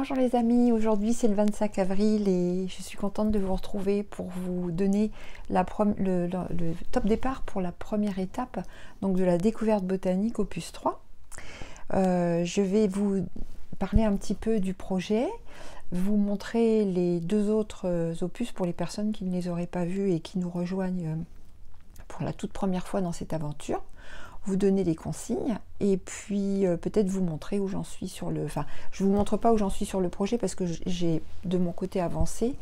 Bonjour les amis, aujourd'hui c'est le 25 avril et je suis contente de vous retrouver pour vous donner le top départ pour la première étape donc de la découverte botanique opus 3. Je vais vous parler un petit peu du projet, vous montrer les deux autres opus pour les personnes qui ne les auraient pas vus et qui nous rejoignent pour la toute première fois dans cette aventure, vous donner les consignes et puis peut-être vous montrer où j'en suis sur le... Enfin, je vous montre pas où j'en suis sur le projet parce que j'ai de mon côté avancé,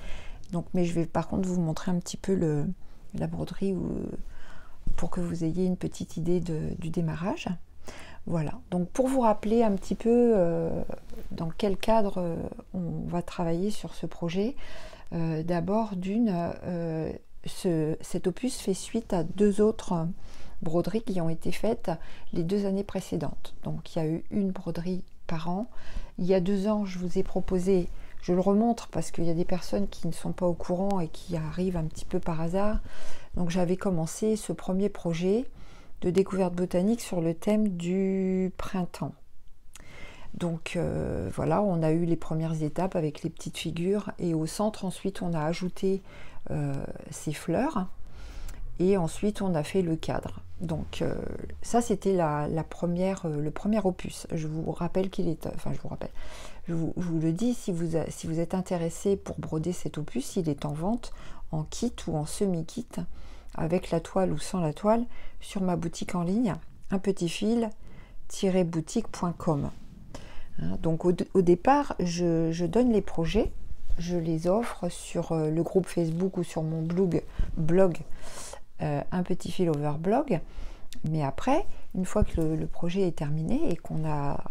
donc, mais je vais par contre vous montrer un petit peu la broderie pour que vous ayez une petite idée du démarrage. Voilà, donc pour vous rappeler un petit peu dans quel cadre on va travailler sur ce projet, d'abord cet opus fait suite à deux autres broderies qui ont été faites les 2 années précédentes. Donc il y a eu une broderie par an. Il y a 2 ans, je vous ai proposé, je le remontre parce qu'il y a des personnes qui ne sont pas au courant et qui arrivent un petit peu par hasard. Donc j'avais commencé ce premier projet de découverte botanique sur le thème du printemps. Donc voilà, on a eu les premières étapes avec les petites figures et au centre ensuite on a ajouté ces fleurs et ensuite on a fait le cadre. Donc ça c'était le premier opus. Je vous rappelle qu'il est, enfin je vous le dis, si vous êtes intéressé pour broder cet opus, il est en vente en kit ou en semi-kit avec la toile ou sans la toile sur ma boutique en ligne unpetitfil-boutique.com. Donc au départ je donne les projets, je les offre sur le groupe Facebook ou sur mon blog Un Petit Fil Over Blog, mais après une fois que le projet est terminé et qu'on a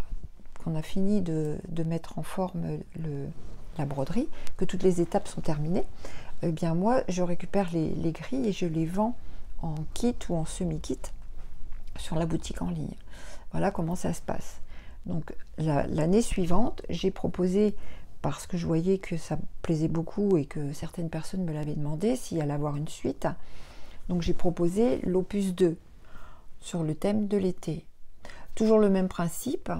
fini de mettre en forme la broderie, que toutes les étapes sont terminées, eh bien moi je récupère les grilles et je les vends en kit ou en semi-kit sur la boutique en ligne. Voilà comment ça se passe. Donc l'année suivante, j'ai proposé, parce que je voyais que ça plaisait beaucoup et que certaines personnes me l'avaient demandé, s'il allait avoir une suite, donc j'ai proposé l'opus 2 sur le thème de l'été. Toujours le même principe,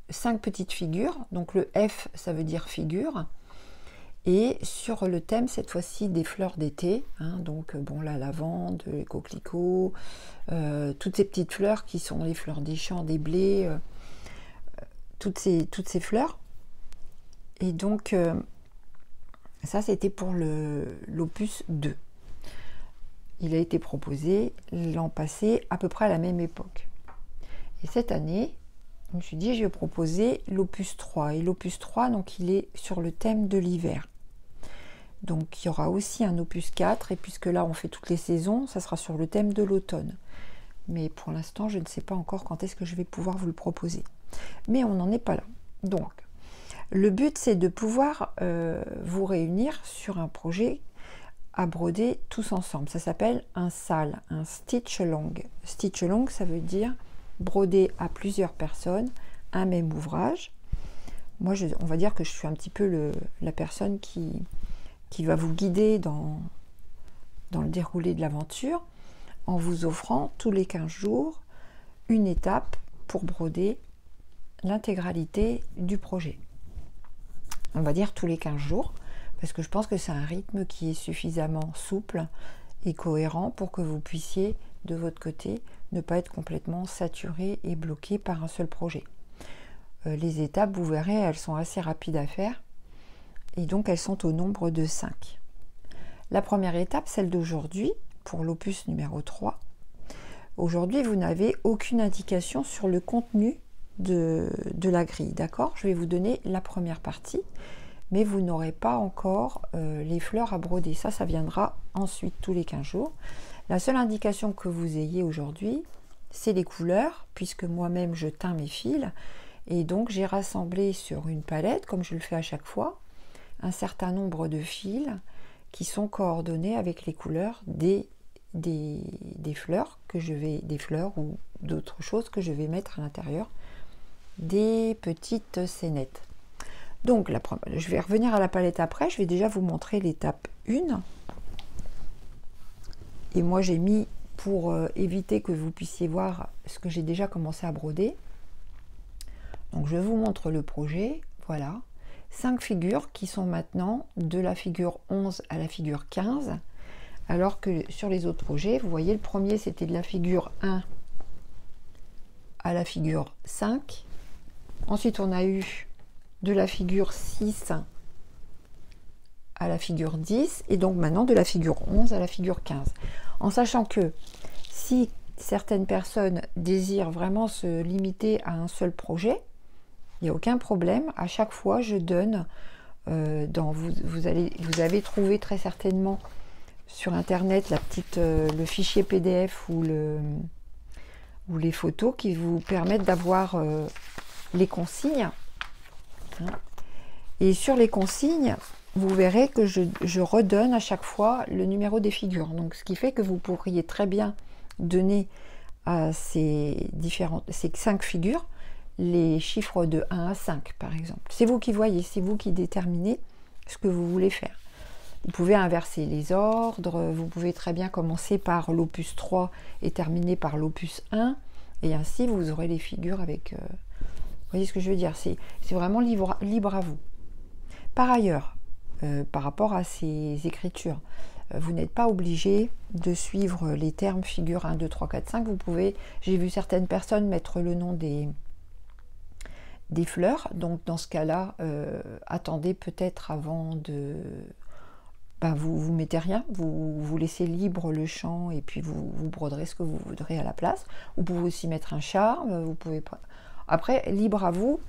5 petites figures, donc le F ça veut dire figure, et sur le thème cette fois-ci des fleurs d'été, donc bon la lavande, les coquelicots, toutes ces petites fleurs qui sont les fleurs des champs, des blés, toutes ces fleurs. Et donc ça c'était pour l'opus 2. Il a été proposé l'an passé à peu près à la même époque. Et cette année, je me suis dit je vais proposer l'opus 3. Et l'opus 3, donc il est sur le thème de l'hiver. Donc il y aura aussi un opus 4, et puisque là on fait toutes les saisons, ça sera sur le thème de l'automne. Mais pour l'instant, je ne sais pas encore quand est-ce que je vais pouvoir vous le proposer. Mais on n'en est pas là. Donc, le but c'est de pouvoir vous réunir sur un projet à broder tous ensemble. Ça s'appelle un SAL, un stitch along. Stitch along, ça veut dire broder à plusieurs personnes un même ouvrage. Moi, on va dire que je suis un petit peu la personne qui va vous guider dans le déroulé de l'aventure en vous offrant tous les 15 jours une étape pour broder l'intégralité du projet. On va dire tous les 15 jours parce que je pense que c'est un rythme qui est suffisamment souple et cohérent pour que vous puissiez de votre côté ne pas être complètement saturé et bloqué par un seul projet. Les étapes, vous verrez, elles sont assez rapides à faire et donc elles sont au nombre de 5. La première étape, celle d'aujourd'hui, pour l'opus numéro 3. Aujourd'hui, vous n'avez aucune indication sur le contenu de la grille, d'accord? Je vais vous donner la première partie, mais vous n'aurez pas encore les fleurs à broder. Ça viendra ensuite tous les 15 jours. La seule indication que vous ayez aujourd'hui, c'est les couleurs, puisque moi-même je teins mes fils, et donc j'ai rassemblé sur une palette, comme je le fais à chaque fois, un certain nombre de fils qui sont coordonnés avec les couleurs des fleurs des fleurs ou d'autres choses que je vais mettre à l'intérieur des petites scénettes. Donc je vais revenir à la palette après, je vais déjà vous montrer l'étape 1. Et moi j'ai mis, pour éviter que vous puissiez voir ce que j'ai déjà commencé à broder, donc je vous montre le projet, Voilà. 5 figures qui sont maintenant de la figure 11 à la figure 15. Alors que sur les autres projets, vous voyez, le premier c'était de la figure 1 à la figure 5. Ensuite, on a eu de la figure 6 à la figure 10. Et donc maintenant de la figure 11 à la figure 15. En sachant que si certaines personnes désirent vraiment se limiter à un seul projet, il n'y a aucun problème. À chaque fois, je donne, vous avez trouvé très certainement sur internet le fichier PDF ou les photos qui vous permettent d'avoir les consignes. Et sur les consignes, vous verrez que je redonne à chaque fois le numéro des figures. Donc, ce qui fait que vous pourriez très bien donner à ces 5 figures les chiffres de 1 à 5, par exemple. C'est vous qui voyez, c'est vous qui déterminez ce que vous voulez faire. Vous pouvez inverser les ordres, vous pouvez très bien commencer par l'opus 3 et terminer par l'opus 1, et ainsi vous aurez les figures avec... vous voyez ce que je veux dire, c'est vraiment libre à vous. Par ailleurs, par rapport à ces écritures, vous n'êtes pas obligé de suivre les termes figure 1, 2, 3, 4, 5. Vous pouvez, j'ai vu certaines personnes mettre le nom des fleurs, donc dans ce cas-là, attendez peut-être avant de... vous mettez rien, vous laissez libre le champ et puis vous broderez ce que vous voudrez à la place. Vous pouvez aussi mettre un charme, vous pouvez... Après, libre à vous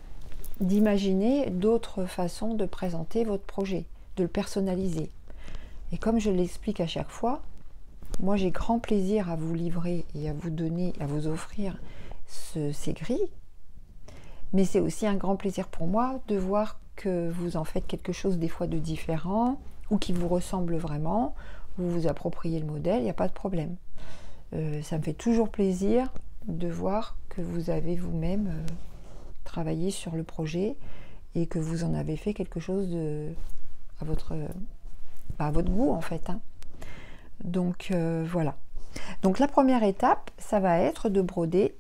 d'imaginer d'autres façons de présenter votre projet, de le personnaliser. Et comme je l'explique à chaque fois, moi j'ai grand plaisir à vous livrer et à vous donner, à vous offrir ces grilles, mais c'est aussi un grand plaisir pour moi de voir que vous en faites quelque chose des fois de différent, ou qui vous ressemble vraiment, vous vous appropriez le modèle, il n'y a pas de problème. Ça me fait toujours plaisir de voir que vous avez vous-même travaillé sur le projet et que vous en avez fait quelque chose à votre goût en fait. Donc voilà. Donc la première étape, ça va être de broder.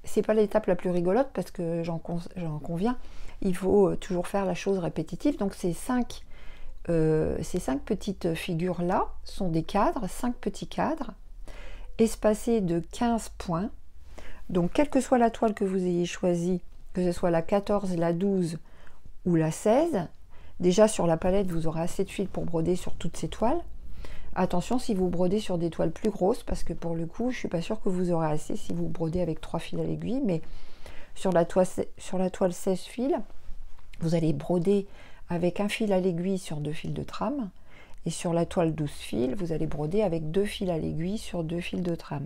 C'est pas l'étape la plus rigolote parce que j'en conviens. Il faut toujours faire la chose répétitive. Donc ces 5 petites figures là sont des cadres, 5 petits cadres espacés de 15 points. Donc quelle que soit la toile que vous ayez choisie, que ce soit la 14, la 12 ou la 16, déjà sur la palette vous aurez assez de fil pour broder sur toutes ces toiles. Attention si vous brodez sur des toiles plus grosses, parce que pour le coup je suis pas sûre que vous aurez assez si vous brodez avec 3 fils à l'aiguille, mais sur la toile 16 fils, vous allez broder avec un fil à l'aiguille sur 2 fils de trame, et sur la toile 12 fils, vous allez broder avec 2 fils à l'aiguille sur 2 fils de trame.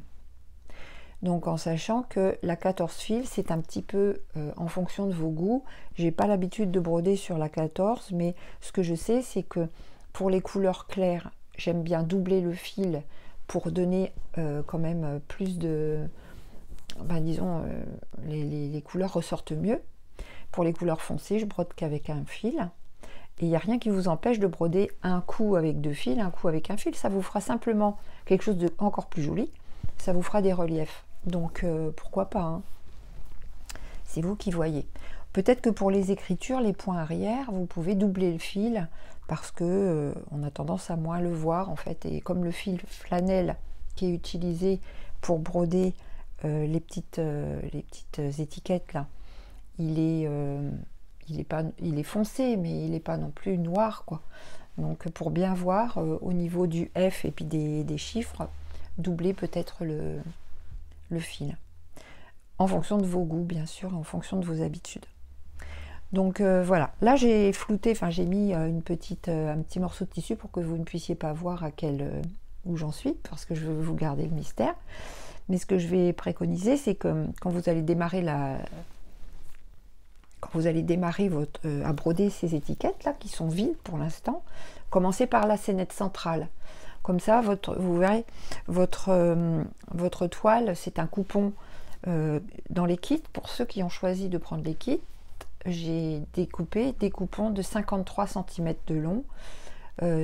Donc en sachant que la 14 fils, c'est un petit peu en fonction de vos goûts. J'ai pas l'habitude de broder sur la 14, mais ce que je sais, c'est que pour les couleurs claires, j'aime bien doubler le fil pour donner quand même plus de... disons, les couleurs ressortent mieux. Pour les couleurs foncées, je brode qu'avec un fil. Et il n'y a rien qui vous empêche de broder un coup avec 2 fils, un coup avec un fil. Ça vous fera simplement quelque chose de encore plus joli. Ça vous fera des reliefs. Donc pourquoi pas, hein. C'est vous qui voyez. Peut-être que pour les écritures, les points arrière, vous pouvez doubler le fil parce que on a tendance à moins le voir en fait. Et comme le fil flanelle qui est utilisé pour broder les petites étiquettes là, il est foncé, mais il n'est pas non plus noir quoi. Donc pour bien voir au niveau du F et puis des chiffres, doubler peut-être le fil. En fonction de vos goûts, bien sûr, en fonction de vos habitudes. Donc voilà, là j'ai flouté, j'ai mis un petit morceau de tissu pour que vous ne puissiez pas voir où j'en suis, parce que je veux vous garder le mystère. Mais ce que je vais préconiser, c'est que quand vous allez démarrer à broder ces étiquettes là, qui sont vides pour l'instant, commencez par la scénette centrale. Comme ça, vous verrez, votre toile, c'est un coupon dans les kits. Pour ceux qui ont choisi de prendre les kits, j'ai découpé des coupons de 53 cm de long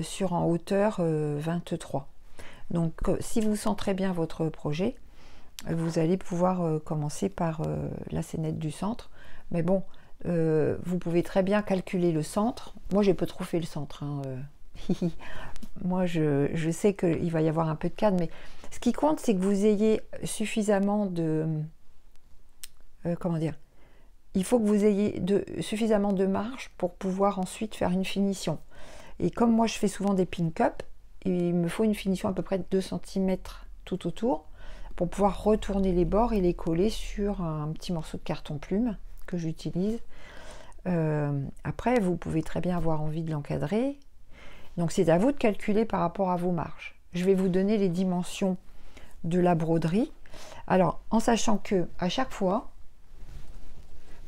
sur en hauteur 23. Donc, si vous centrez bien votre projet, vous allez pouvoir commencer par la scénette du centre. Mais bon, Vous pouvez très bien calculer le centre. Moi, j'ai pas trop fait le centre, hein, Moi, je sais qu'il va y avoir un peu de cadre, mais ce qui compte, c'est que vous ayez suffisamment de... comment dire? Il faut que vous ayez suffisamment de marge pour pouvoir ensuite faire une finition. Et comme moi, je fais souvent des pin-cups, il me faut une finition à peu près de 2 cm tout autour pour pouvoir retourner les bords et les coller sur un petit morceau de carton plume que j'utilise. Après, vous pouvez très bien avoir envie de l'encadrer. Donc, c'est à vous de calculer par rapport à vos marges. Je vais vous donner les dimensions de la broderie. Alors, en sachant que à chaque fois,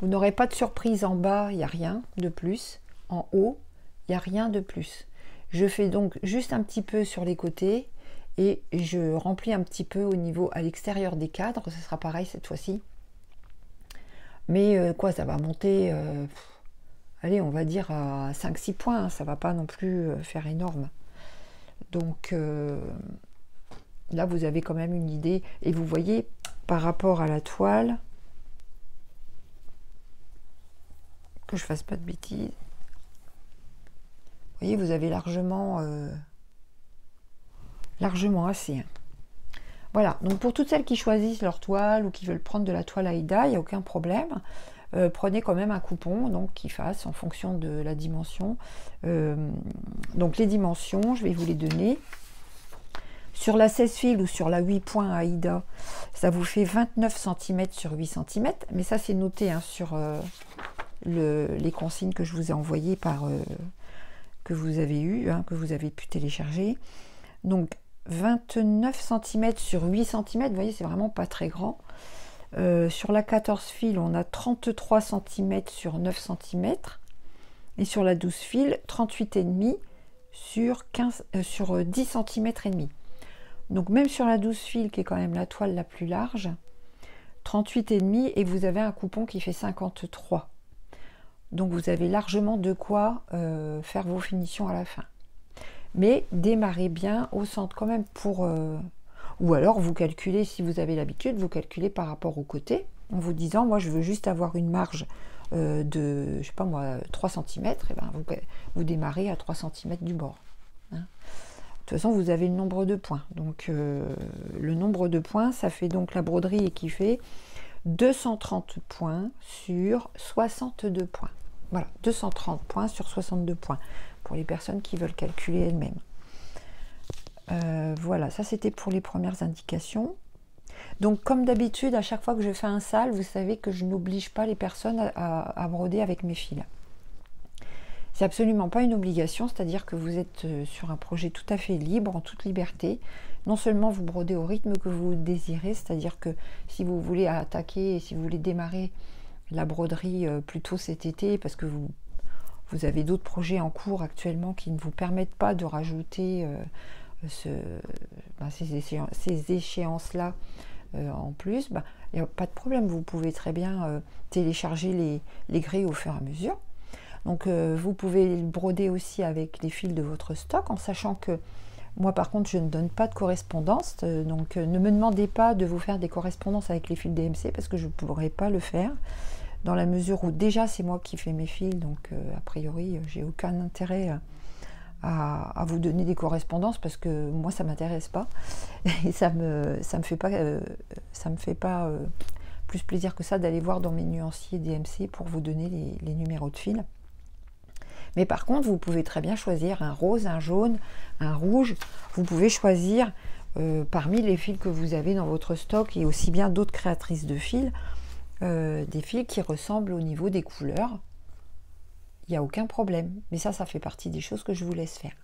vous n'aurez pas de surprise en bas, il n'y a rien de plus. En haut, il n'y a rien de plus. Je fais donc juste un petit peu sur les côtés et je remplis un petit peu au niveau à l'extérieur des cadres. Ce sera pareil cette fois-ci. Mais quoi, ça va monter, allez, on va dire à 5-6 points. Hein, ça ne va pas non plus faire énorme. Donc là, vous avez quand même une idée. Et vous voyez, par rapport à la toile, que je fasse pas de bêtises. Vous voyez, vous avez largement assez. Hein. Voilà, donc pour toutes celles qui choisissent leur toile ou qui veulent prendre de la toile Aïda, il n'y a aucun problème. Prenez quand même un coupon donc qui fasse en fonction de la dimension. Donc les dimensions, je vais vous les donner. Sur la 16 fils ou sur la 8 points Aïda, ça vous fait 29 cm sur 8 cm. Mais ça, c'est noté hein, sur les consignes que je vous ai envoyées que vous avez eu, hein, que vous avez pu télécharger. Donc 29 cm sur 8 cm, vous voyez, c'est vraiment pas très grand. Sur la 14 fils, on a 33 cm sur 9 cm. Et sur la 12 fils, 38,5 sur 10 cm et demi. Donc même sur la 12 fils, qui est quand même la toile la plus large, 38,5 et vous avez un coupon qui fait 53. Donc vous avez largement de quoi faire vos finitions à la fin. Mais démarrez bien au centre quand même pour... ou alors vous calculez, si vous avez l'habitude, vous calculez par rapport au côté, en vous disant, moi je veux juste avoir une marge de, je sais pas moi, 3 cm, et ben vous démarrez à 3 cm du bord. Hein. De toute façon, vous avez le nombre de points. Donc le nombre de points, ça fait donc la broderie qui fait 230 points sur 62 points. Voilà, 230 points sur 62 points, pour les personnes qui veulent calculer elles-mêmes. Voilà, ça c'était pour les premières indications. Donc comme d'habitude, à chaque fois que je fais un sale, vous savez que je n'oblige pas les personnes à broder avec mes fils. C'est absolument pas une obligation, c'est-à-dire que vous êtes sur un projet tout à fait libre, en toute liberté. Non seulement vous brodez au rythme que vous désirez, c'est-à-dire que si vous voulez attaquer et si vous voulez démarrer la broderie plutôt cet été, parce que vous avez d'autres projets en cours actuellement qui ne vous permettent pas de rajouter ces échéances-là en plus, il n'y a pas de problème, vous pouvez très bien télécharger les grilles au fur et à mesure. Donc vous pouvez broder aussi avec les fils de votre stock, en sachant que moi par contre je ne donne pas de correspondance, donc ne me demandez pas de vous faire des correspondances avec les fils DMC parce que je ne pourrai pas le faire, dans la mesure où déjà c'est moi qui fais mes fils, donc a priori j'ai aucun intérêt à vous donner des correspondances parce que moi ça m'intéresse pas et ça me fait pas plus plaisir que ça d'aller voir dans mes nuanciers DMC pour vous donner les numéros de fils. Mais par contre, vous pouvez très bien choisir un rose, un jaune, un rouge. Vous pouvez choisir parmi les fils que vous avez dans votre stock et aussi bien d'autres créatrices de fils, des fils qui ressemblent au niveau des couleurs. Il n'y a aucun problème. Mais ça fait partie des choses que je vous laisse faire.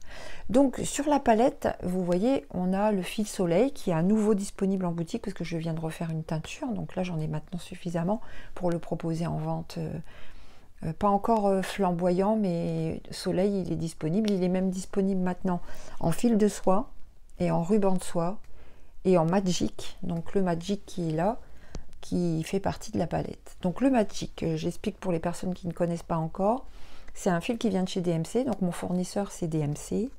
Donc, sur la palette, vous voyez, on a le fil soleil qui est à nouveau disponible en boutique parce que je viens de refaire une teinture. Donc là, j'en ai maintenant suffisamment pour le proposer en vente. Pas encore flamboyant, mais soleil, il est disponible. Il est même disponible maintenant en fil de soie et en ruban de soie et en magic. Donc le magic qui est là, qui fait partie de la palette. Donc le magic, j'explique pour les personnes qui ne connaissent pas encore, c'est un fil qui vient de chez DMC. Donc mon fournisseur, c'est DMC.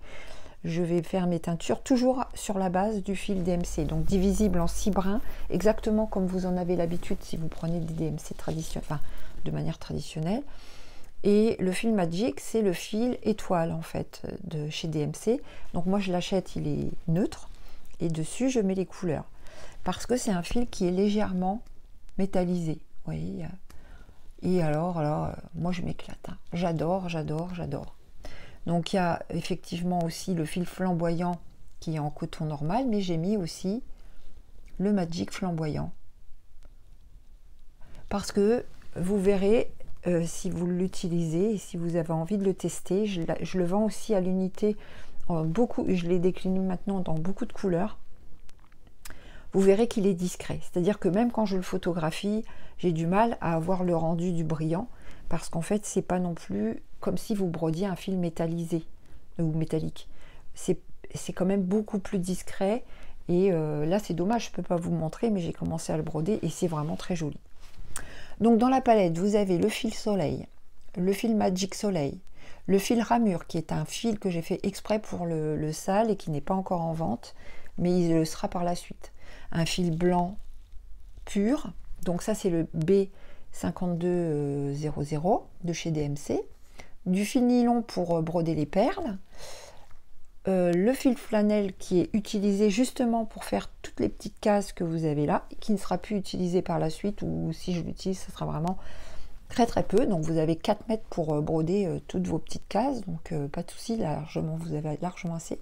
je vais faire mes teintures toujours sur la base du fil DMC, donc divisible en 6 brins, exactement comme vous en avez l'habitude si vous prenez des DMC traditionnels, enfin de manière traditionnelle. Et le fil Magic, c'est le fil étoile en fait de chez DMC. Donc moi je l'achète, il est neutre, et dessus je mets les couleurs. Parce que c'est un fil qui est légèrement métallisé. Vous voyez, et alors là, moi je m'éclate. Hein. J'adore, j'adore, j'adore. Donc il y a effectivement aussi le fil flamboyant qui est en coton normal, mais j'ai mis aussi le Magic flamboyant. Parce que vous verrez, si vous l'utilisez et si vous avez envie de le tester, je le vends aussi à l'unité beaucoup, je l'ai décliné maintenant dans beaucoup de couleurs. Vous verrez qu'il est discret, c'est-à-dire que même quand je le photographie, j'ai du mal à avoir le rendu du brillant, parce qu'en fait c'est pas non plus comme si vous brodiez un fil métallisé ou métallique. C'est quand même beaucoup plus discret, et là c'est dommage, je peux pas vous montrer, mais j'ai commencé à le broder et c'est vraiment très joli. Donc dans la palette, vous avez le fil soleil, le fil Magic Soleil, le fil ramure, qui est un fil que j'ai fait exprès pour le sale et qui n'est pas encore en vente, mais il le sera par la suite. Un fil blanc pur, donc ça c'est le B5200 de chez DMC, du fil nylon pour broder les perles, le fil flanelle qui est utilisé justement pour faire toutes les petites cases que vous avez là, qui ne sera plus utilisé par la suite, ou si je l'utilise, ce sera vraiment très très peu. Donc vous avez 4 mètres pour broder toutes vos petites cases, donc pas de souci, largement, vous avez largement assez.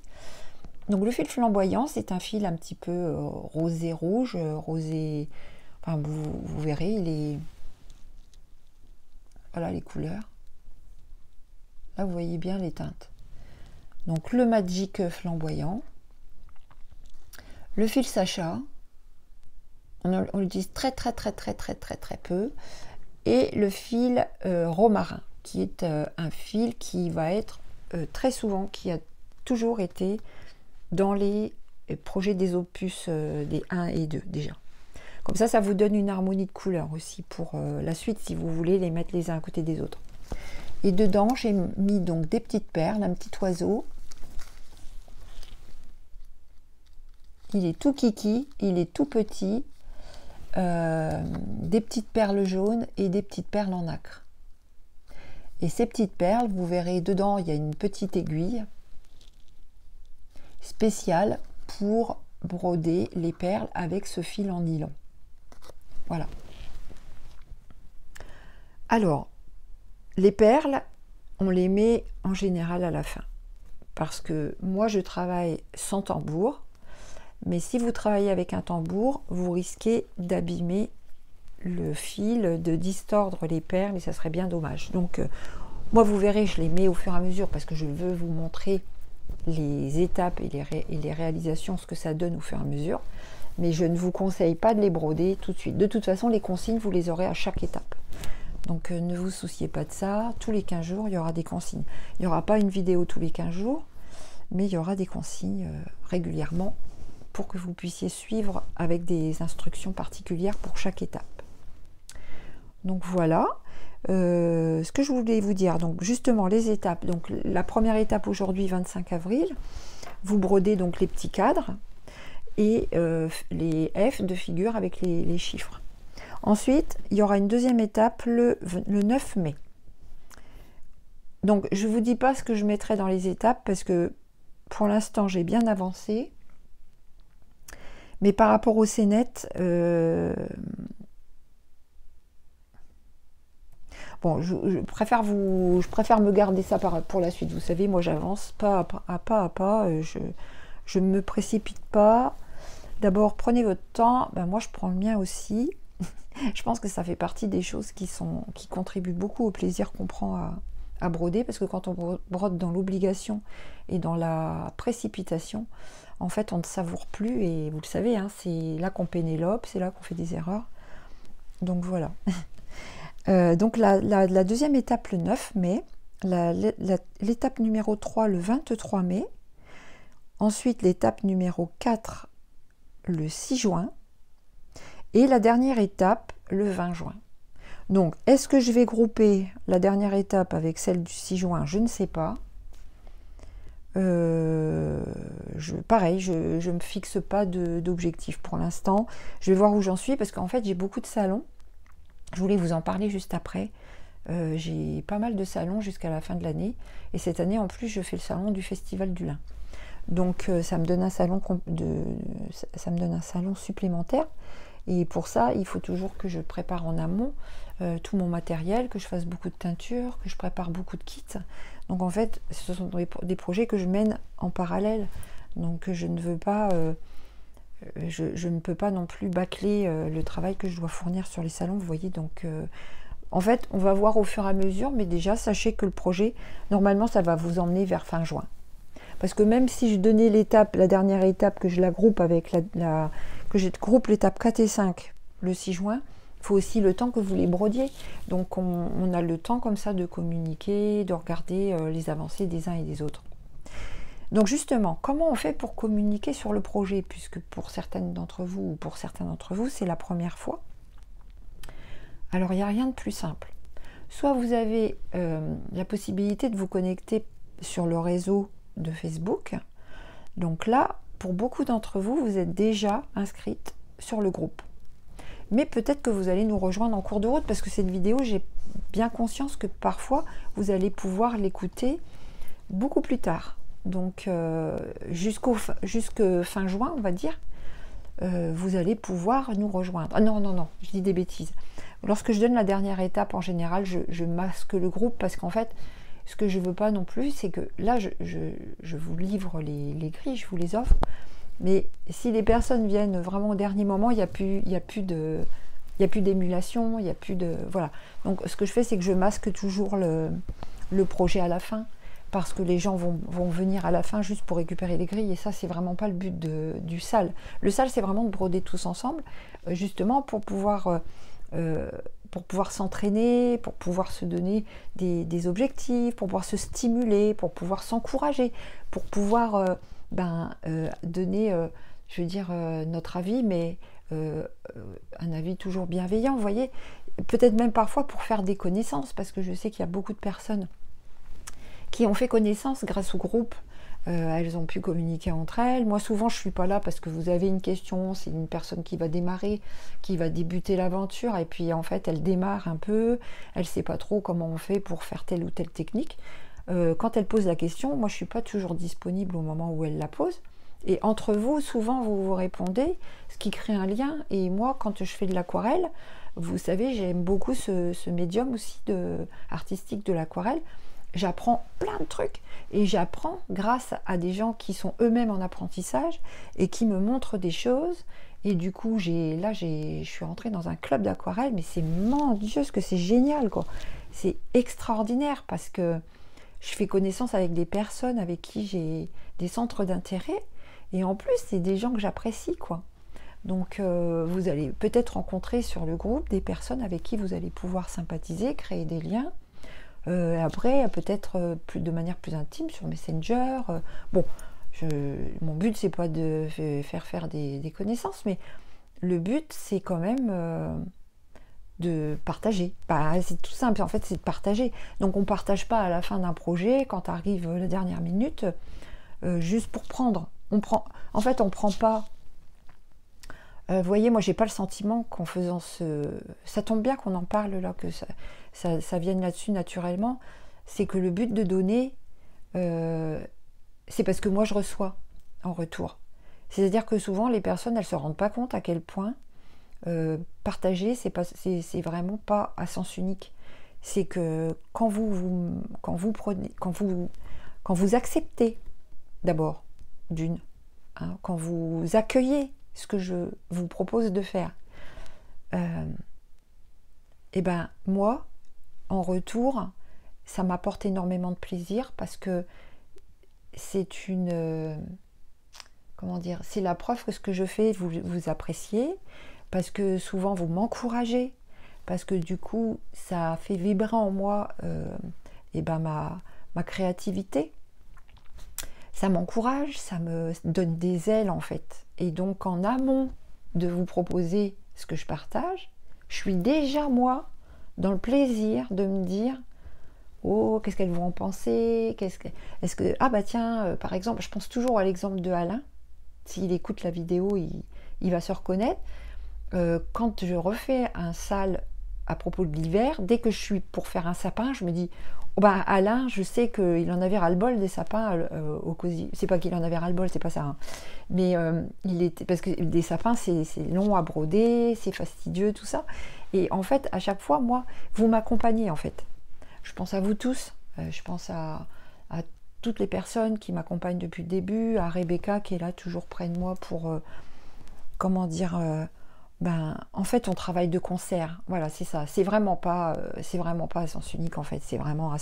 Donc le fil flamboyant, c'est un fil un petit peu rosé rouge, rosé, enfin vous verrez, il est, voilà les couleurs, là vous voyez bien les teintes. Donc le Magic flamboyant, le fil Sacha, on l'utilise très peu, et le fil romarin, qui est un fil qui va être très souvent, qui a toujours été dans les projets des opus des 1 et 2 déjà. Comme ça vous donne une harmonie de couleurs aussi pour la suite, si vous voulez les mettre les uns à côté des autres. Et dedans, j'ai mis donc des petites perles, un petit oiseau. Il est tout kiki, il est tout petit, des petites perles jaunes et des petites perles en nacre. Et ces petites perles, vous verrez dedans, il y a une petite aiguille spéciale pour broder les perles avec ce fil en nylon. Voilà. Alors, les perles, on les met en général à la fin. Parce que moi, je travaille sans tambour. Mais si vous travaillez avec un tambour, vous risquez d'abîmer le fil, de distordre les perles, et ça serait bien dommage. Donc, moi, vous verrez, je les mets au fur et à mesure parce que je veux vous montrer les étapes et les réalisations, ce que ça donne au fur et à mesure. Mais je ne vous conseille pas de les broder tout de suite. De toute façon, les consignes, vous les aurez à chaque étape. Donc, ne vous souciez pas de ça. Tous les 15 jours, il y aura des consignes. Il n'y aura pas une vidéo tous les 15 jours, mais il y aura des consignes régulièrement, pour que vous puissiez suivre avec des instructions particulières pour chaque étape. Donc voilà ce que je voulais vous dire. Donc justement les étapes. Donc la première étape aujourd'hui, 25 avril, vous brodez donc les petits cadres et les F de figure avec les chiffres. Ensuite, il y aura une deuxième étape le 9 mai. Donc je ne vous dis pas ce que je mettrai dans les étapes parce que pour l'instant j'ai bien avancé. Mais par rapport au scénette, bon, je préfère me garder ça pour la suite. Vous savez, moi j'avance pas à pas, je ne me précipite pas. D'abord, prenez votre temps. Ben, moi, je prends le mien aussi. Je pense que ça fait partie des choses qui contribuent beaucoup au plaisir qu'on prend à broder, parce que quand on brode dans l'obligation et dans la précipitation, en fait, on ne savoure plus, et vous le savez, hein, c'est là qu'on pénélope, c'est là qu'on fait des erreurs. Donc voilà. Donc la deuxième étape le 9 mai, l'étape numéro 3 le 23 mai, ensuite l'étape numéro 4 le 6 juin, et la dernière étape le 20 juin. Donc, est-ce que je vais grouper la dernière étape avec celle du 6 juin? Je ne sais pas. Pareil, je ne me fixe pas d'objectif pour l'instant. Je vais voir où j'en suis parce qu'en fait j'ai beaucoup de salons. Je voulais vous en parler juste après. J'ai pas mal de salons jusqu'à la fin de l'année. Et cette année en plus je fais le salon du Festival du Lin. Donc ça me donne un salon supplémentaire. Et pour ça, il faut toujours que je prépare en amont tout mon matériel, que je fasse beaucoup de teintures, que je prépare beaucoup de kits. Donc en fait, ce sont des projets que je mène en parallèle. Donc je ne veux pas, je ne peux pas non plus bâcler le travail que je dois fournir sur les salons. Vous voyez, donc en fait, on va voir au fur et à mesure. Mais déjà, sachez que le projet, normalement, ça va vous emmener vers fin juin. Parce que même si je donnais l'étape, la dernière étape, que je la groupe avec que je groupe l'étape 4 et 5 le 6 juin, il faut aussi le temps que vous les brodiez. Donc on a le temps comme ça de communiquer, de regarder les avancées des uns et des autres. Donc justement, comment on fait pour communiquer sur le projet? Puisque pour certaines d'entre vous, ou pour certains d'entre vous, c'est la première fois. Alors il n'y a rien de plus simple. Soit vous avez la possibilité de vous connecter sur le réseau de Facebook. Donc là, pour beaucoup d'entre vous, vous êtes déjà inscrite sur le groupe. Mais peut-être que vous allez nous rejoindre en cours de route parce que cette vidéo, j'ai bien conscience que parfois, vous allez pouvoir l'écouter beaucoup plus tard. Donc, jusque fin juin, on va dire, vous allez pouvoir nous rejoindre. Ah non, je dis des bêtises. Lorsque je donne la dernière étape, en général, je masque le groupe parce qu'en fait, ce que je veux pas non plus, c'est que là, je vous livre les grilles, je vous les offre. Mais si les personnes viennent vraiment au dernier moment, il n'y a plus d'émulation, il n'y a plus de... Voilà. Donc, ce que je fais, c'est que je masque toujours le projet à la fin. Parce que les gens vont venir à la fin juste pour récupérer les grilles. Et ça, c'est vraiment pas le but du SAL. Le SAL, c'est vraiment de broder tous ensemble, justement pour pouvoir s'entraîner, pour pouvoir se donner des objectifs, pour pouvoir se stimuler, pour pouvoir s'encourager, pour pouvoir donner, je veux dire, notre avis, mais un avis toujours bienveillant, vous voyez. Peut-être même parfois pour faire des connaissances, parce que je sais qu'il y a beaucoup de personnes qui ont fait connaissance grâce au groupe. Elles ont pu communiquer entre elles. Moi, souvent, je ne suis pas là parce que vous avez une question, c'est une personne qui va démarrer, qui va débuter l'aventure, et puis en fait, elle démarre un peu, elle ne sait pas trop comment on fait pour faire telle ou telle technique. Quand elle pose la question, moi, je ne suis pas toujours disponible au moment où elle la pose. Et entre vous, souvent, vous vous répondez, ce qui crée un lien. Et moi, quand je fais de l'aquarelle, vous savez, j'aime beaucoup ce médium aussi artistique de l'aquarelle. J'apprends plein de trucs et j'apprends grâce à des gens qui sont eux-mêmes en apprentissage et qui me montrent des choses. Et du coup, je suis rentrée dans un club d'aquarelle, mais c'est, mon Dieu, ce que c'est génial, quoi. C'est extraordinaire parce que je fais connaissance avec des personnes avec qui j'ai des centres d'intérêt et en plus, c'est des gens que j'apprécie, quoi. Donc, vous allez peut-être rencontrer sur le groupe des personnes avec qui vous allez pouvoir sympathiser, créer des liens. Après, peut-être de manière plus intime sur Messenger. Bon, mon but, c'est pas de faire des connaissances, mais le but, c'est quand même de partager. C'est tout simple, en fait, c'est de partager. Donc, on ne partage pas à la fin d'un projet, quand arrive la dernière minute, juste pour prendre. En fait, on ne prend pas... Vous voyez, moi, j'ai pas le sentiment qu'en faisant ça tombe bien qu'on en parle là, que ça vienne là-dessus naturellement. C'est que le but de donner, c'est parce que moi, je reçois en retour. C'est-à-dire que souvent, les personnes, elles se rendent pas compte à quel point partager, c'est vraiment pas à sens unique. C'est que quand vous acceptez, d'abord, quand vous accueillez ce que je vous propose de faire, et ben moi, en retour, ça m'apporte énormément de plaisir parce que c'est c'est la preuve que ce que je fais, vous appréciez, parce que souvent vous m'encouragez, parce que du coup, ça fait vibrer en moi ma créativité. Ça m'encourage, ça me donne des ailes en fait. Et donc en amont de vous proposer ce que je partage, je suis déjà moi dans le plaisir de me dire oh, qu'est-ce qu'elles vont en penser, est-ce que, ah bah tiens, par exemple, je pense toujours à l'exemple de Alain, s'il écoute la vidéo, il va se reconnaître. Quand je refais un sale à propos de l'hiver, dès que je suis pour faire un sapin, je me dis, oh bah Alain, je sais qu'il en avait ras-le-bol des sapins au COSI. C'est pas qu'il en avait ras-le-bol, c'est pas ça. Hein. Mais il était, parce que des sapins, c'est long à broder, c'est fastidieux, tout ça. Et en fait, à chaque fois, moi, vous m'accompagnez en fait. Je pense à vous tous, je pense à toutes les personnes qui m'accompagnent depuis le début, à Rebecca qui est là toujours près de moi pour, comment dire, en fait, on travaille de concert. Voilà, c'est ça. C'est vraiment pas à sens unique en fait. C'est vraiment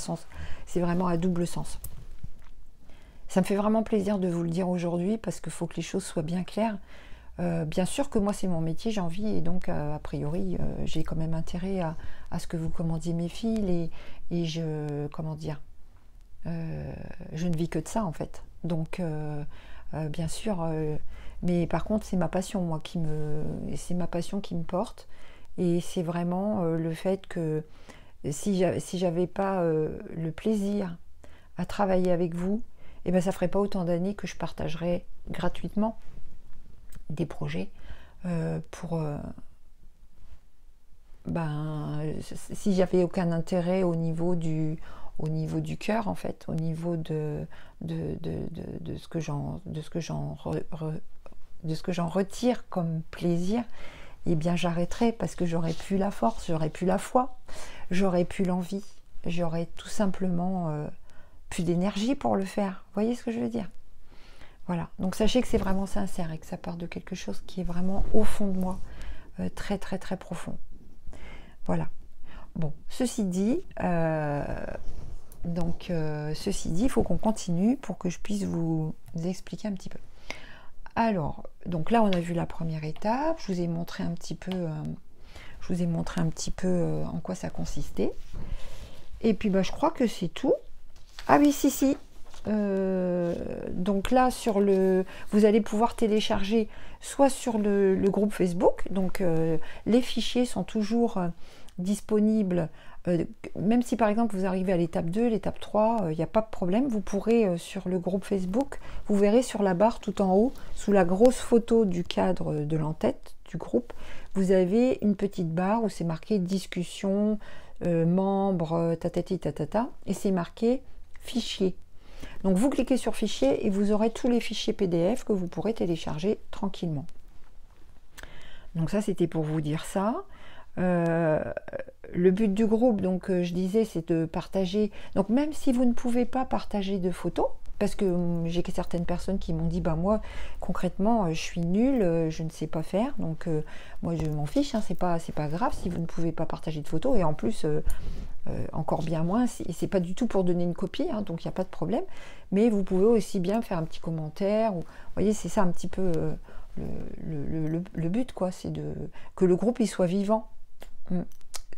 à double sens. Ça me fait vraiment plaisir de vous le dire aujourd'hui parce qu'il faut que les choses soient bien claires. Bien sûr que moi c'est mon métier, j'ai envie et donc a priori j'ai quand même intérêt à ce que vous commandiez mes fils et je je ne vis que de ça en fait. Donc bien sûr. Mais par contre, c'est ma passion, moi, c'est ma passion qui me porte. Et c'est vraiment le fait que si j'avais pas le plaisir à travailler avec vous, eh ben, ça ferait pas autant d'années que je partagerais gratuitement des projets pour... si j'avais aucun intérêt au niveau du cœur, en fait, au niveau de ce que j'en retire comme plaisir, eh bien j'arrêterai parce que j'aurais plus la force, j'aurais plus la foi, j'aurais plus l'envie, j'aurais tout simplement plus d'énergie pour le faire. Vous voyez ce que je veux dire? Voilà, donc sachez que c'est vraiment sincère et que ça part de quelque chose qui est vraiment au fond de moi, très très très profond. Voilà. Bon, ceci dit, il faut qu'on continue pour que je puisse vous expliquer un petit peu. Alors, donc là, on a vu la première étape. Je vous ai montré un petit peu, en quoi ça consistait. Et puis, je crois que c'est tout. Ah oui, si. Donc là, vous allez pouvoir télécharger soit sur le groupe Facebook. Donc, les fichiers sont toujours disponibles. Même si par exemple vous arrivez à l'étape 2, l'étape 3, il n'y a pas de problème, vous pourrez sur le groupe Facebook, vous verrez sur la barre tout en haut, sous la grosse photo du cadre de l'entête du groupe, vous avez une petite barre où c'est marqué discussion, membres, tatati tatata, et c'est marqué fichier. Donc vous cliquez sur fichier et vous aurez tous les fichiers PDF que vous pourrez télécharger tranquillement. Donc ça c'était pour vous dire ça. Le but du groupe, donc je disais, c'est de partager. Donc même si vous ne pouvez pas partager de photos, parce que j'ai certaines personnes qui m'ont dit, moi concrètement, je suis nulle, je ne sais pas faire, donc moi je m'en fiche, hein, c'est pas grave si vous ne pouvez pas partager de photos, et en plus encore bien moins, c'est pas du tout pour donner une copie, hein, donc il n'y a pas de problème, mais vous pouvez aussi bien faire un petit commentaire, ou, vous voyez, c'est ça un petit peu le but, quoi, c'est que le groupe il soit vivant.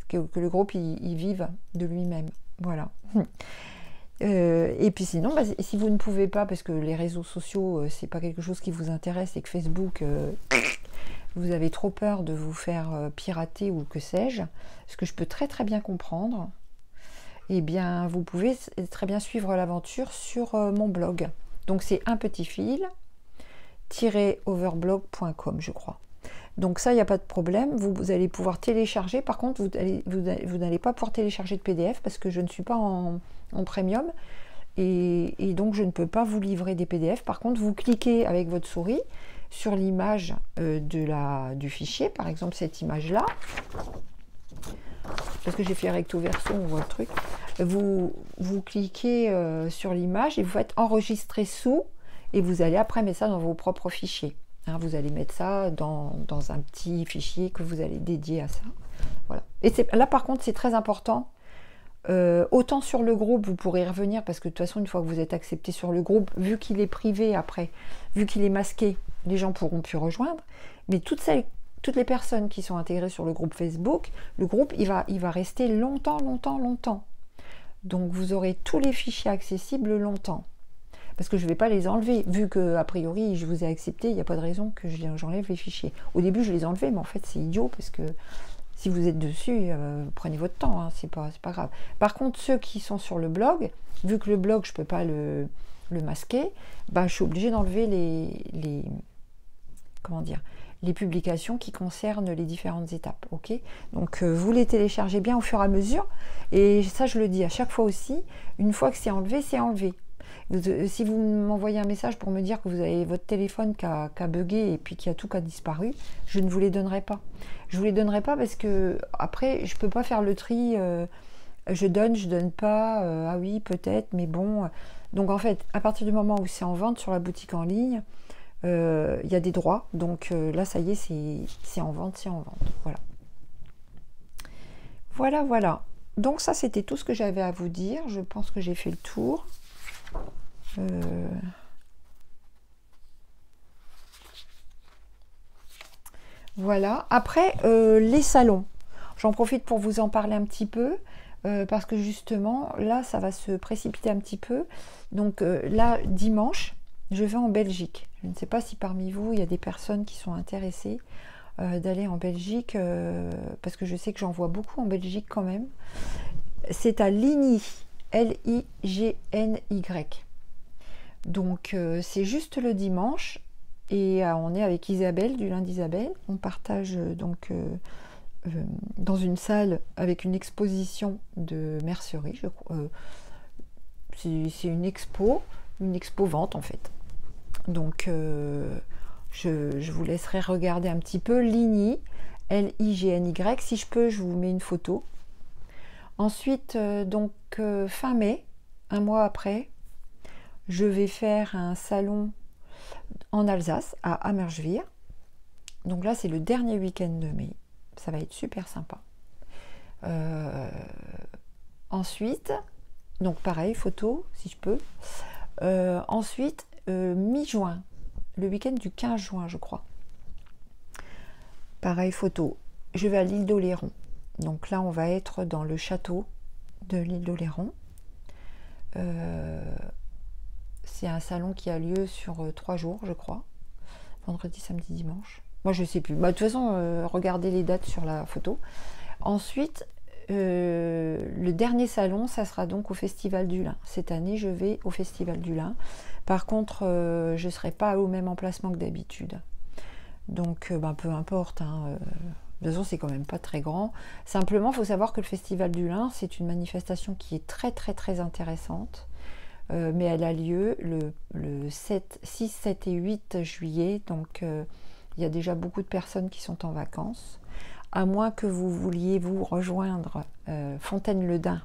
Que le groupe il vive de lui-même, voilà. Et puis sinon, si vous ne pouvez pas, parce que les réseaux sociaux c'est pas quelque chose qui vous intéresse et que Facebook vous avez trop peur de vous faire pirater ou que sais-je, ce que je peux très très bien comprendre, eh bien vous pouvez très bien suivre l'aventure sur mon blog. Donc c'est un petit fil-overblog.com, je crois. Donc ça, il n'y a pas de problème, vous allez pouvoir télécharger. Par contre, vous n'allez pas pouvoir télécharger de PDF parce que je ne suis pas en premium et donc je ne peux pas vous livrer des PDF. Par contre, vous cliquez avec votre souris sur l'image du fichier, par exemple cette image-là, parce que j'ai fait recto verso, on voit le truc. Vous cliquez sur l'image et vous faites enregistrer sous et vous allez après mettre ça dans vos propres fichiers. Vous allez mettre ça dans un petit fichier que vous allez dédier à ça. Voilà. Et là, par contre, c'est très important. Autant sur le groupe, vous pourrez y revenir, parce que de toute façon, une fois que vous êtes accepté sur le groupe, vu qu'il est privé après, vu qu'il est masqué, les gens pourront plus rejoindre. Mais toutes les personnes qui sont intégrées sur le groupe Facebook, le groupe, il va rester longtemps. Donc, vous aurez tous les fichiers accessibles longtemps. Parce que je ne vais pas les enlever, vu que a priori je vous ai accepté, il n'y a pas de raison que j'enlève les fichiers. Au début je les enlevais, mais en fait c'est idiot, parce que Si vous êtes dessus, prenez votre temps, hein, c'est pas grave. Par contre, ceux qui sont sur le blog, vu que le blog, je peux pas le masquer, bah, je suis obligée d'enlever comment dire, les publications qui concernent les différentes étapes. Ok, donc vous les téléchargez bien au fur et à mesure. Et ça, je le dis à chaque fois aussi, une fois que c'est enlevé, c'est enlevé. Si vous m'envoyez un message pour me dire que vous avez votre téléphone qui a bugué et puis qu'il y a tout qui a disparu, je ne vous les donnerai pas. Je vous les donnerai pas parce que après, je peux pas faire le tri. Je donne pas. Ah oui, peut-être, mais bon. Donc en fait, à partir du moment où c'est en vente sur la boutique en ligne, il y a des droits. Donc là, ça y est, c'est en vente, c'est en vente. Voilà. Voilà, voilà. Donc ça, c'était tout ce que j'avais à vous dire. Je pense que j'ai fait le tour. Voilà. Après, les salons. J'en profite pour vous en parler un petit peu. Parce que justement, là, ça va se précipiter un petit peu. Donc là, dimanche, je vais en Belgique. Je ne sais pas si parmi vous, il y a des personnes qui sont intéressées d'aller en Belgique. Parce que je sais que j'en vois beaucoup en Belgique quand même. C'est à Ligny. Ligny. Donc c'est juste le dimanche et on est avec Isabelle du lundi Isabelle. On partage donc dans une salle avec une exposition de mercerie. C'est une expo vente en fait. Donc je vous laisserai regarder un petit peu Ligny, Ligny. Si je peux, je vous mets une photo. Ensuite, donc fin mai, un mois après, je vais faire un salon en Alsace, à Amersweer. Donc là, c'est le dernier week-end de mai. Ça va être super sympa. Ensuite, donc pareil, photo, si je peux. Ensuite, mi-juin, le week-end du 15 juin, je crois. Pareil, photo. Je vais à l'île d'Oléron. Donc là, on va être dans le château de l'île d'Oléron. C'est un salon qui a lieu sur 3 jours, je crois. Vendredi, samedi, dimanche. Moi, je ne sais plus. Bah, de toute façon, regardez les dates sur la photo. Ensuite, le dernier salon, ça sera donc au Festival du Lin. Cette année, je vais au Festival du Lin. Par contre, je ne serai pas au même emplacement que d'habitude. Donc, peu importe. Hein, de toute façon, c'est quand même pas très grand. Simplement, il faut savoir que le Festival du Lin, c'est une manifestation qui est très, très, très intéressante. Mais elle a lieu le 6, 7 et 8 juillet. Donc, il y a déjà beaucoup de personnes qui sont en vacances. À moins que vous vouliez vous rejoindre Fontaine-le-Dain,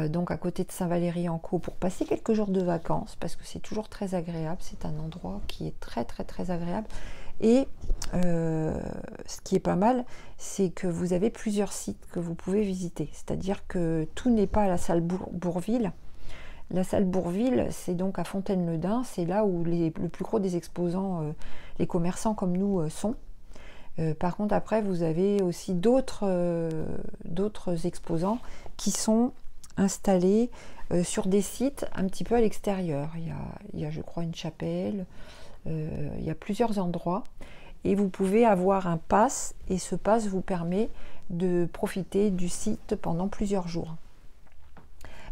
donc à côté de Saint-Valery-en-Caux, pour passer quelques jours de vacances, parce que c'est toujours très agréable. C'est un endroit qui est très, très, très agréable. Et ce qui est pas mal, c'est que vous avez plusieurs sites que vous pouvez visiter. C'est-à-dire que tout n'est pas à la salle Bourville. La salle Bourville, c'est donc à Fontaine-le-Dain. C'est là où le plus gros des exposants, les commerçants comme nous, sont. Par contre, après, vous avez aussi d'autres exposants qui sont installés sur des sites un petit peu à l'extérieur. Il y a, je crois, une chapelle. Il y a plusieurs endroits et vous pouvez avoir un pass et ce pass vous permet de profiter du site pendant plusieurs jours.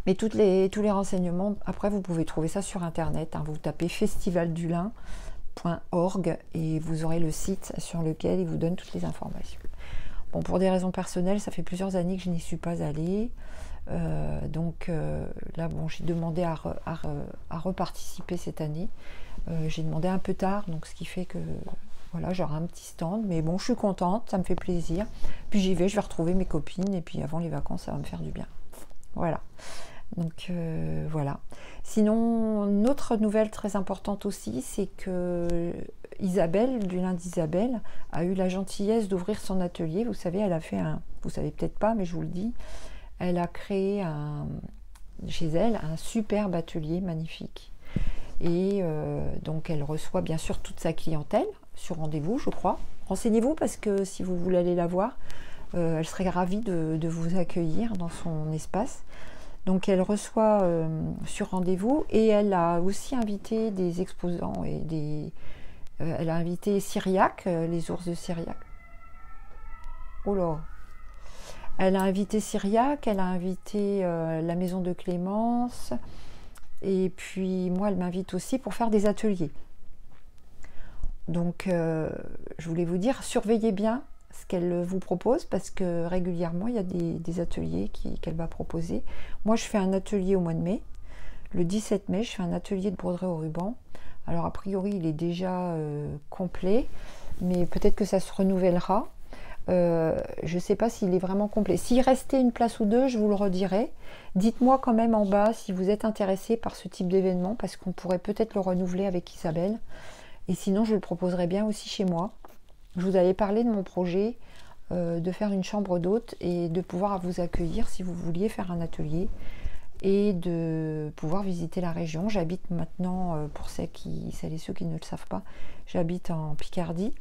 Mais tous les renseignements, après vous pouvez trouver ça sur internet, hein. Vous tapez festivaldulin.org et vous aurez le site sur lequel il vous donne toutes les informations. Bon, pour des raisons personnelles, ça fait plusieurs années que je n'y suis pas allée. Donc là, bon, j'ai demandé à reparticiper cette année. J'ai demandé un peu tard, donc ce qui fait que voilà, j'aurai un petit stand, mais bon, je suis contente, ça me fait plaisir. Puis j'y vais, je vais retrouver mes copines, et puis avant les vacances, ça va me faire du bien. Voilà. Donc voilà. Sinon, une autre nouvelle très importante aussi, c'est que Isabelle, du lundi Isabelle, a eu la gentillesse d'ouvrir son atelier. Vous savez, elle a fait vous savez peut-être pas, mais je vous le dis, elle a créé chez elle un superbe atelier magnifique. Et donc elle reçoit bien sûr toute sa clientèle sur rendez-vous, je crois. Renseignez-vous parce que si vous voulez aller la voir, elle serait ravie de vous accueillir dans son espace. Donc elle reçoit sur rendez-vous et elle a aussi invité des exposants et elle a invité Syriac, les ours de Syriac. Oh là, Elle a invité Syriac, elle a invité la maison de Clémence, et puis moi, elle m'invite aussi pour faire des ateliers. Donc, je voulais vous dire, surveillez bien ce qu'elle vous propose, parce que régulièrement, il y a des ateliers qu'elle va proposer. Moi, je fais un atelier au mois de mai. Le 17 mai, je fais un atelier de broderie au ruban. Alors, a priori, il est déjà complet, mais peut-être que ça se renouvellera. Je ne sais pas s'il est vraiment complet. S'il restait une place ou deux, je vous le redirai. Dites-moi quand même en bas si vous êtes intéressé par ce type d'événement, parce qu'on pourrait peut-être le renouveler avec Isabelle. Et sinon, je le proposerai bien aussi chez moi. Je vous avais parlé de mon projet de faire une chambre d'hôte et de pouvoir vous accueillir si vous vouliez faire un atelier et de pouvoir visiter la région. J'habite maintenant, pour celles et ceux qui ne le savent pas, j'habite en Picardie.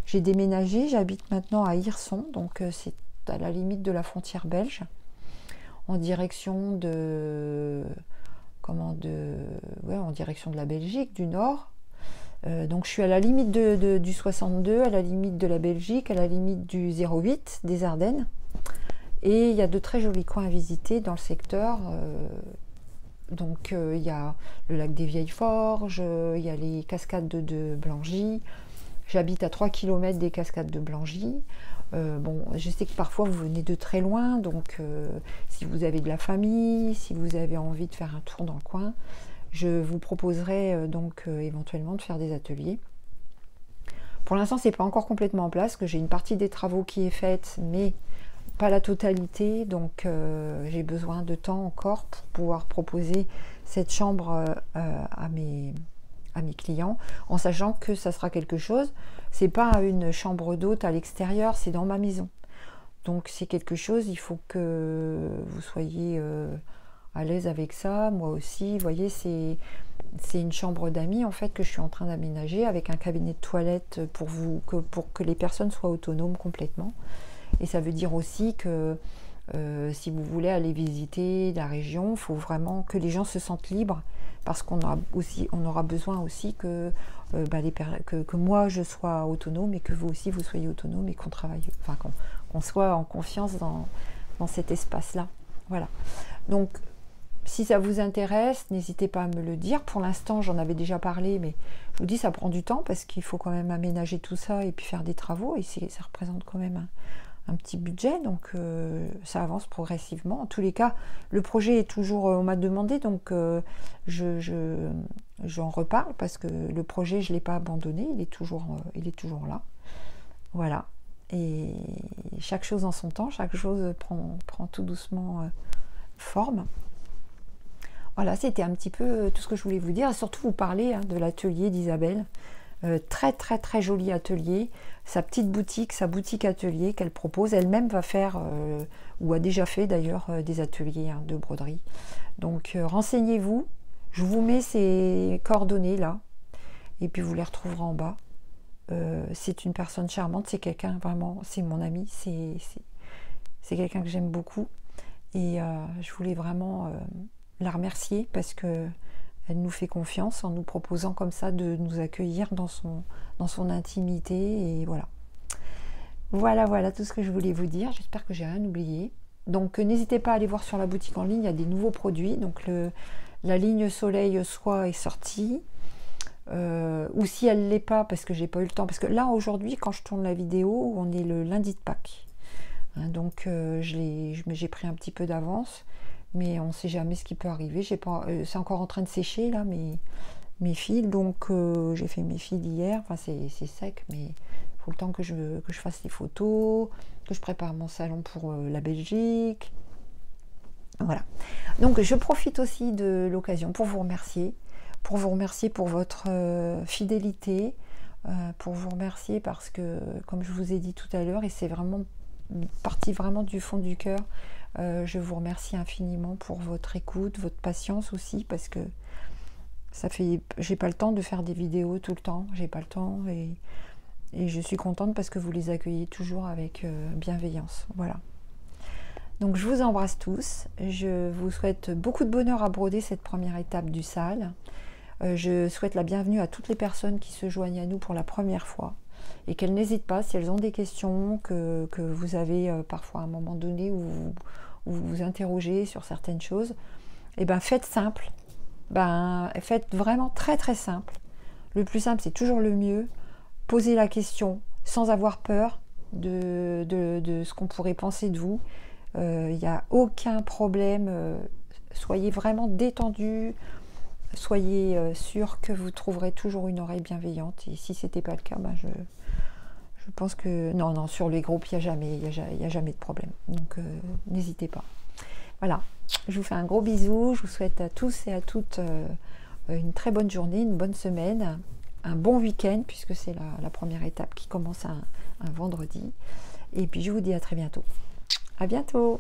J'ai déménagé, j'habite maintenant à Hirson, donc c'est à la limite de la frontière belge, en direction en direction de la Belgique, du nord. Donc je suis à la limite du 62, à la limite de la Belgique, à la limite du 08 des Ardennes. Et il y a de très jolis coins à visiter dans le secteur. Donc il y a le lac des Vieilles Forges, il y a les cascades de Blangy. J'habite à 3 km des cascades de Blangy. Bon, je sais que parfois vous venez de très loin, donc si vous avez de la famille, si vous avez envie de faire un tour dans le coin, je vous proposerai donc éventuellement de faire des ateliers. Pour l'instant, c'est pas encore complètement en place, que j'ai une partie des travaux qui est faite, mais pas la totalité, donc j'ai besoin de temps encore pour pouvoir proposer cette chambre à mes clients, en sachant que ça sera quelque chose, c'est pas une chambre d'hôte à l'extérieur, c'est dans ma maison. Donc c'est quelque chose, il faut que vous soyez à l'aise avec ça, moi aussi, vous voyez, c'est une chambre d'amis en fait que je suis en train d'aménager avec un cabinet de toilette pour que les personnes soient autonomes complètement. Et ça veut dire aussi que si vous voulez aller visiter la région, il faut vraiment que les gens se sentent libres, parce qu'on aura besoin aussi que moi je sois autonome et que vous aussi vous soyez autonome et qu'on travaille, enfin qu'on soit en confiance dans cet espace-là. Voilà. Donc si ça vous intéresse, n'hésitez pas à me le dire. Pour l'instant, j'en avais déjà parlé, mais je vous dis, ça prend du temps parce qu'il faut quand même aménager tout ça et puis faire des travaux. Et ça représente quand même un petit budget, donc ça avance progressivement. En tous les cas, le projet est toujours, on m'a demandé, donc j'en reparle parce que le projet, je ne l'ai pas abandonné, il est toujours là. Voilà. Et chaque chose en son temps, chaque chose prend tout doucement forme. Voilà, c'était un petit peu tout ce que je voulais vous dire, et surtout vous parler de l'atelier d'Isabelle. Très très très joli atelier, sa petite boutique, sa boutique atelier qu'elle propose, elle-même va faire, ou a déjà fait d'ailleurs, des ateliers de broderie. Donc renseignez-vous, je vous mets ses coordonnées là, et puis vous les retrouverez en bas. C'est une personne charmante, c'est quelqu'un vraiment, c'est mon ami, c'est quelqu'un que j'aime beaucoup, et je voulais vraiment la remercier parce que elle nous fait confiance en nous proposant comme ça de nous accueillir dans son intimité, et voilà. Voilà tout ce que je voulais vous dire. J'espère que j'ai rien oublié. Donc n'hésitez pas à aller voir sur la boutique en ligne, il y a des nouveaux produits. Donc la ligne Soleil Soie est sortie. Ou si elle ne l'est pas, parce que j'ai pas eu le temps. Parce que là aujourd'hui, quand je tourne la vidéo, on est le lundi de Pâques. Donc j'ai pris un petit peu d'avance. Mais on ne sait jamais ce qui peut arriver. C'est encore en train de sécher là mes fils, donc j'ai fait mes fils hier. Enfin c'est sec, mais il faut le temps que je fasse les photos, que je prépare mon salon pour la Belgique. Voilà. Donc je profite aussi de l'occasion pour vous remercier pour votre fidélité, pour vous remercier parce que, comme je vous ai dit tout à l'heure, et c'est vraiment parti vraiment du fond du cœur. Je vous remercie infiniment pour votre écoute, votre patience aussi, parce que j'ai pas le temps de faire des vidéos tout le temps, j'ai pas le temps, et je suis contente parce que vous les accueillez toujours avec bienveillance. Voilà. Donc je vous embrasse tous, je vous souhaite beaucoup de bonheur à broder cette première étape du SAL. Je souhaite la bienvenue à toutes les personnes qui se joignent à nous pour la première fois. et qu'elles n'hésitent pas, si elles ont des questions, que vous avez parfois à un moment donné où vous vous interrogez sur certaines choses, et ben faites simple, faites vraiment très très simple. Le plus simple, c'est toujours le mieux. Posez la question sans avoir peur de ce qu'on pourrait penser de vous. Il n'y a aucun problème. Soyez vraiment détendu. Soyez sûr que vous trouverez toujours une oreille bienveillante. Et si ce n'était pas le cas, je pense que... Non, sur les groupes, il n'y a jamais de problème. Donc, n'hésitez pas. Voilà, je vous fais un gros bisou. Je vous souhaite à tous et à toutes une très bonne journée, une bonne semaine, un bon week-end, puisque c'est la première étape qui commence un vendredi. Et puis, je vous dis à très bientôt. À bientôt!